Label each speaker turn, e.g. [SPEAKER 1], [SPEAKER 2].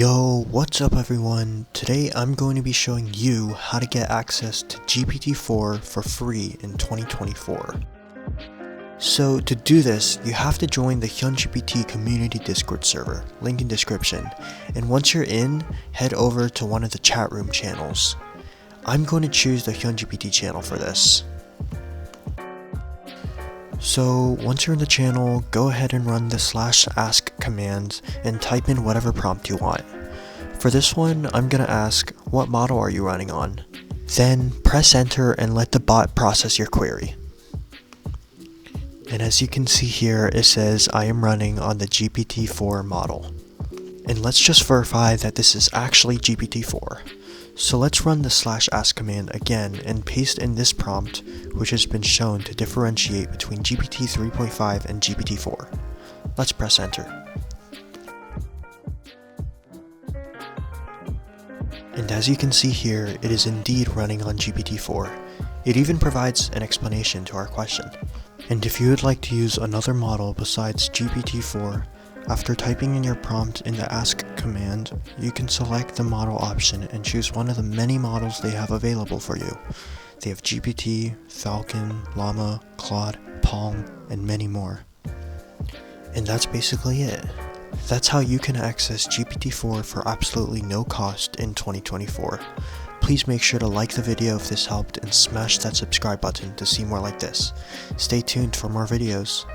[SPEAKER 1] Yo, what's up everyone? Today I'm going to be showing you how to get access to GPT-4 for free in 2024. So to do this, you have to join the hyunGPT community Discord server, link in description, and once you're in, head over to one of the chat room channels. I'm going to choose the hyunGPT channel for this. So once you're in the channel, go ahead and run the /ask command and type in whatever prompt you want. For this one, I'm gonna ask, what model are you running on? Then press enter and let the bot process your query. And as you can see here, it says I am running on the GPT-4 model. And let's just verify that this is actually GPT-4. So let's run the /ask command again and paste in this prompt, which has been shown to differentiate between GPT 3.5 and GPT-4. Let's press enter. And as you can see here, it is indeed running on GPT-4. It even provides an explanation to our question. And if you would like to use another model besides GPT-4, after typing in your prompt in the ask command, you can select the model option and choose one of the many models they have available for you. They have GPT, Falcon, Llama, Claude, Palm, and many more. And that's basically it. That's how you can access GPT-4 for absolutely no cost in 2024. Please make sure to like the video if this helped and smash that subscribe button to see more like this. Stay tuned for more videos.